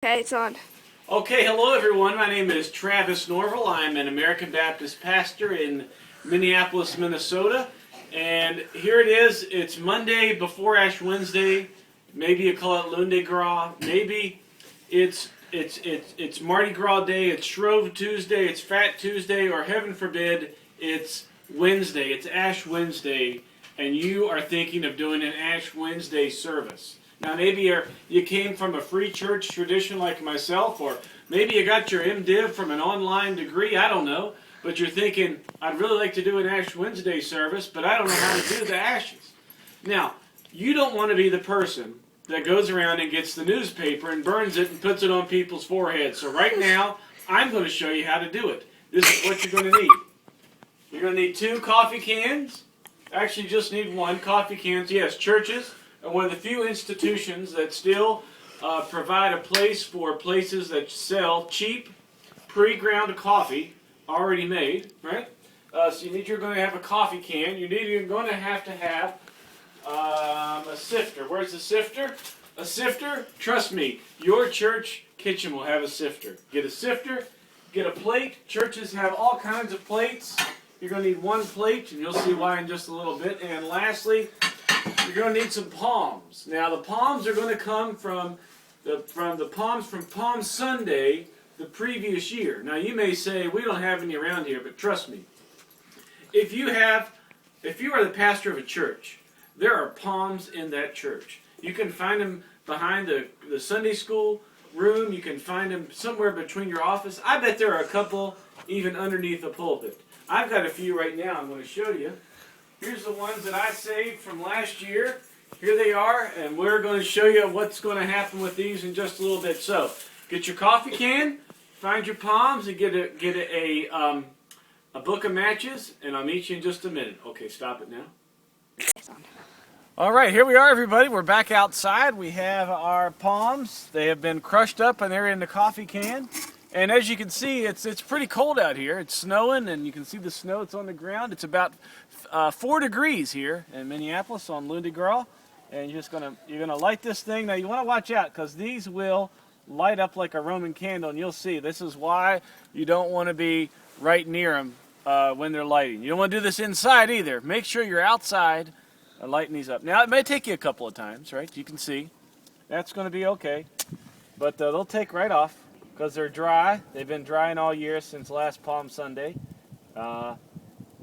Okay, it's on. Okay, hello everyone. My name is Travis Norville. I'm an American Baptist pastor in Minneapolis, Minnesota. And here it is. It's Monday before Ash Wednesday. Maybe you call it Lundi Gras. Maybe it's Mardi Gras Day. It's Shrove Tuesday. It's Fat Tuesday. Or heaven forbid, it's Wednesday. It's Ash Wednesday. And you are thinking of doing an Ash Wednesday service. Now, maybe you came from a free church tradition like myself, or maybe you got your MDiv from an online degree, I don't know. But you're thinking, I'd really like to do an Ash Wednesday service, but I don't know how to do the ashes. Now, you don't want to be the person that goes around and gets the newspaper and burns it and puts it on people's foreheads. So right now, I'm going to show you how to do it. This is what you're going to need. You're going to need 2 coffee cans. Actually, you just need 1 coffee cans. Yes, churches are one of the few institutions that still provide a place for places that sell cheap, pre-ground coffee, already made, right? So you're going to have a coffee can. You're going to have a sifter. Where's the sifter? A sifter, trust me, your church kitchen will have a sifter. Get a sifter, get a plate. Churches have all kinds of plates. You're going to need 1 plate, and you'll see why in just a little bit. And lastly, you're going to need some palms. Now, the palms are going to come from the palms from Palm Sunday the previous year. Now, you may say, we don't have any around here, but trust me. If you are the pastor of a church, there are palms in that church. You can find them behind the Sunday school room. You can find them somewhere between your office. I bet there are a couple even underneath the pulpit. I've got a few right now I'm going to show you. Here's the ones that I saved from last year. Here they are, and we're going to show you what's going to happen with these in just a little bit. So, get your coffee can, find your palms, and get a book of matches, and I'll meet you in just a minute. Okay, stop it now. It's on. All right, here we are, everybody. We're back outside. We have our palms. They have been crushed up, and they're in the coffee can. And as you can see, it's pretty cold out here. It's snowing, and you can see the snow. It's on the ground. It's about 4 degrees here in Minneapolis on Lundi Gras. And you're gonna light this thing. Now you want to watch out because these will light up like a Roman candle, and you'll see. This is why you don't want to be right near them when they're lighting. You don't want to do this inside either. Make sure you're outside lighting these up. Now it may take you a couple of times, right? You can see that's going to be okay, but they'll take right off. Because they're dry. They've been drying all year since last Palm Sunday. So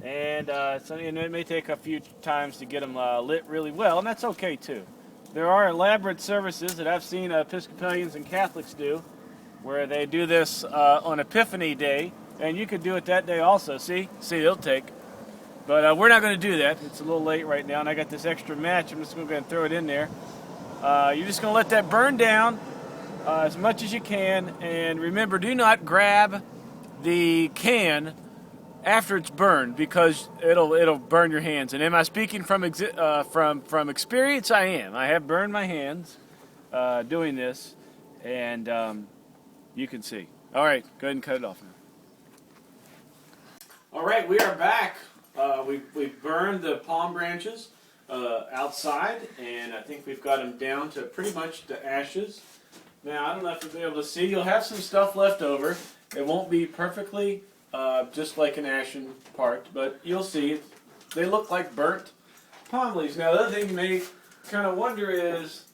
it may take a few times to get them lit really well, and that's okay too. There are elaborate services that I've seen Episcopalians and Catholics do, where they do this on Epiphany Day, and you could do it that day also. See, it'll take. But we're not going to do that. It's a little late right now, and I got this extra match. I'm just going to go and throw it in there. You're just going to let that burn down as much as you can, and remember, do not grab the can after it's burned because it'll burn your hands. And am I speaking from experience? I am. I have burned my hands doing this, and you can see. All right, go ahead and cut it off now. All right, we are back. We've burned the palm branches outside, and I think we've got them down to pretty much the ashes. Now, I don't know if you'll be able to see. You'll have some stuff left over. It won't be perfectly just like an ashen part, but you'll see. They look like burnt palm leaves. Now, the other thing you may kind of wonder is,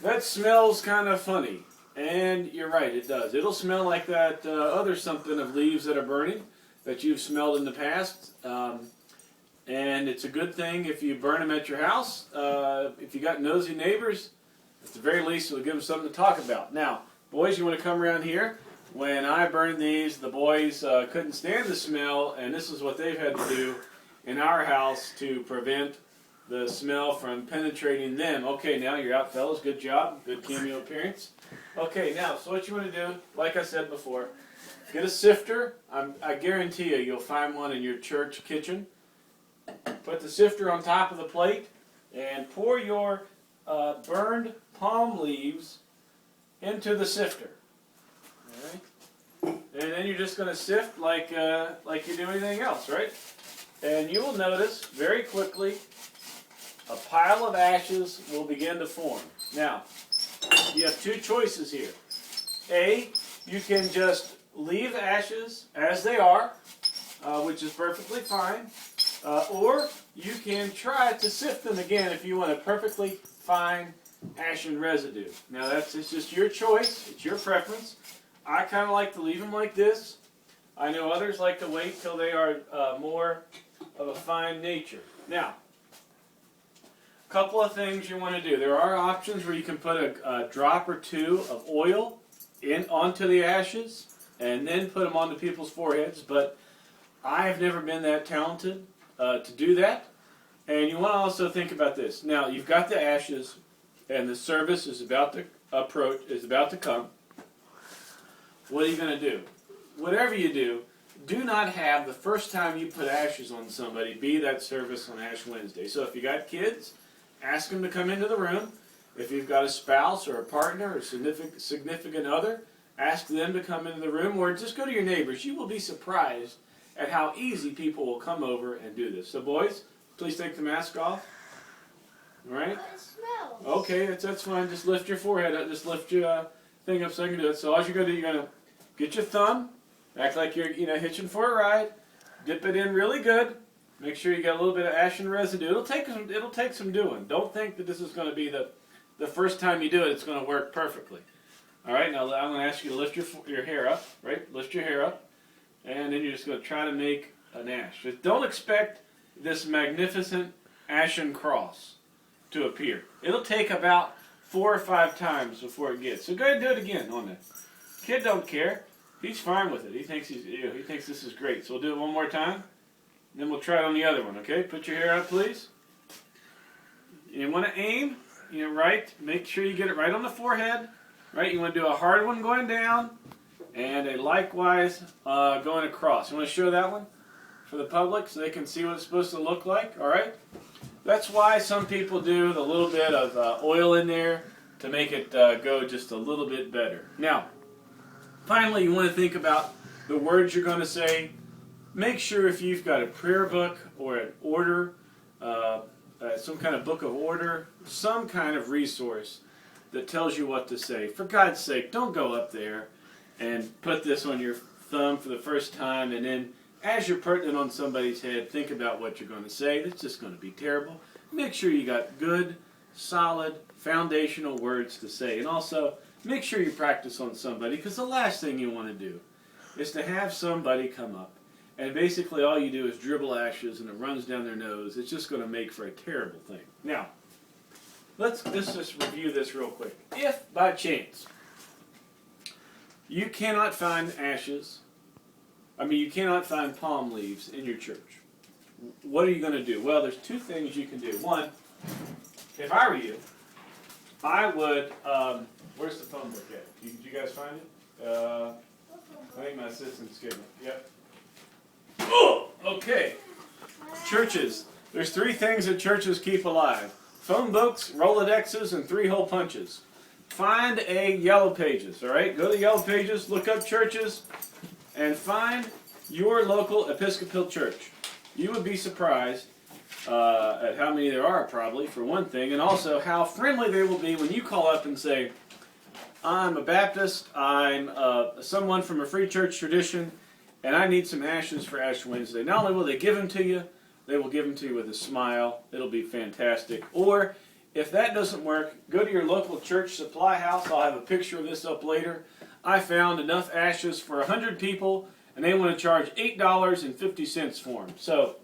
that smells kind of funny. And you're right, it does. It'll smell like that other something of leaves that are burning that you've smelled in the past. And it's a good thing if you burn them at your house. If you got nosy neighbors, at the very least, it'll give them something to talk about. Now, boys, you want to come around here. When I burned these, the boys couldn't stand the smell, and this is what they've had to do in our house to prevent the smell from penetrating them. Okay, now you're out, fellas. Good job. Good cameo appearance. Okay, now, so what you want to do, like I said before, get a sifter. I guarantee you'll find one in your church kitchen. Put the sifter on top of the plate, and pour your burned palm leaves into the sifter. All right? And then you're just going to sift like you do anything else, right? And you will notice very quickly a pile of ashes will begin to form. Now, you have 2 choices here. A, you can just leave ashes as they are, which is perfectly fine. Or you can try to sift them again if you want a perfectly fine ashen residue. Now it's just your choice, it's your preference. I kind of like to leave them like this. I know others like to wait till they are more of a fine nature. Now, a couple of things you want to do. There are options where you can put a drop or two of oil onto the ashes and then put them onto people's foreheads, but I have never been that talented to do that. And you want to also think about this. Now, you've got the ashes and the service is about to come. What are you going to do? Whatever you do, do not have the first time you put ashes on somebody be that service on Ash Wednesday. So if you got kids, ask them to come into the room. If you've got a spouse or a partner or significant other, ask them to come into the room, or just go to your neighbors. You will be surprised at how easy people will come over and do this. So boys, please take the mask off. All right? But it smells. Okay, that's fine. Just lift your forehead up. Just lift your thing up so I can do it. So all you're going to do, you're going to get your thumb, act like you're hitching for a ride, dip it in really good. Make sure you got a little bit of ashen residue. It'll take some doing. Don't think that this is going to be the first time you do it, it's going to work perfectly. All right, now I'm going to ask you to lift your hair up, right? Lift your hair up, and then you're just going to try to make an ash. Just don't expect this magnificent ashen cross to appear. It'll take about 4 or 5 times before it gets. So go ahead and do it again on that. Kid don't care. He's fine with it. He thinks he thinks this is great. So we'll do it one more time. Then we'll try it on the other one, okay? Put your hair out, please. You want to aim, right. Make sure you get it right on the forehead, right? You want to do a hard one going down, and a likewise going across. You want to show that one for the public so they can see what it's supposed to look like, all right? That's why some people do the little bit of oil in there to make it go just a little bit better. Now, finally, you want to think about the words you're going to say. Make sure if you've got a prayer book or an order, some kind of book of order, some kind of resource that tells you what to say. For God's sake, don't go up there and put this on your thumb for the first time and then as you're putting it on somebody's head, think about what you're going to say. It's just going to be terrible. Make sure you got good, solid, foundational words to say. And also, make sure you practice on somebody, because the last thing you want to do is to have somebody come up and basically all you do is dribble ashes and it runs down their nose. It's just going to make for a terrible thing. Now, let's just review this real quick. If, by chance, you cannot find you cannot find palm leaves in your church, what are you going to do? Well, there's 2 things you can do. One, if I were you, I would, where's the phone book at? Did you guys find it? I think my assistant's getting it. Yep. Oh, okay. Churches. There's 3 things that churches keep alive. Phone books, Rolodexes, and 3-hole punches. Find a Yellow Pages, all right? Go to Yellow Pages, look up churches, and find your local Episcopal church. You would be surprised at how many there are, probably, for one thing, and also how friendly they will be when you call up and say, I'm a Baptist, I'm someone from a free church tradition, and I need some ashes for Ash Wednesday. Not only will they give them to you, they will give them to you with a smile. It'll be fantastic. Or, if that doesn't work, go to your local church supply house. I'll have a picture of this up later. I found enough ashes for 100 people, and they want to charge $8.50 for them. So,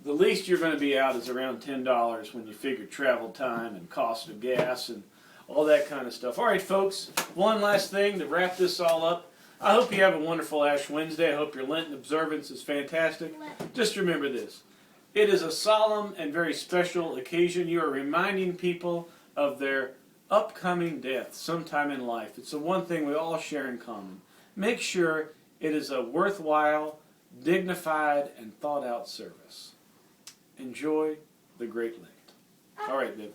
the least you're going to be out is around $10 when you figure travel time and cost of gas and all that kind of stuff. All right, folks, one last thing to wrap this all up. I hope you have a wonderful Ash Wednesday. I hope your Lenten observance is fantastic. Just remember this. It is a solemn and very special occasion. You are reminding people of their upcoming death sometime in life. It's the one thing we all share in common. Make sure it is a worthwhile, dignified, and thought-out service. Enjoy the Great Lent. All right, Viv.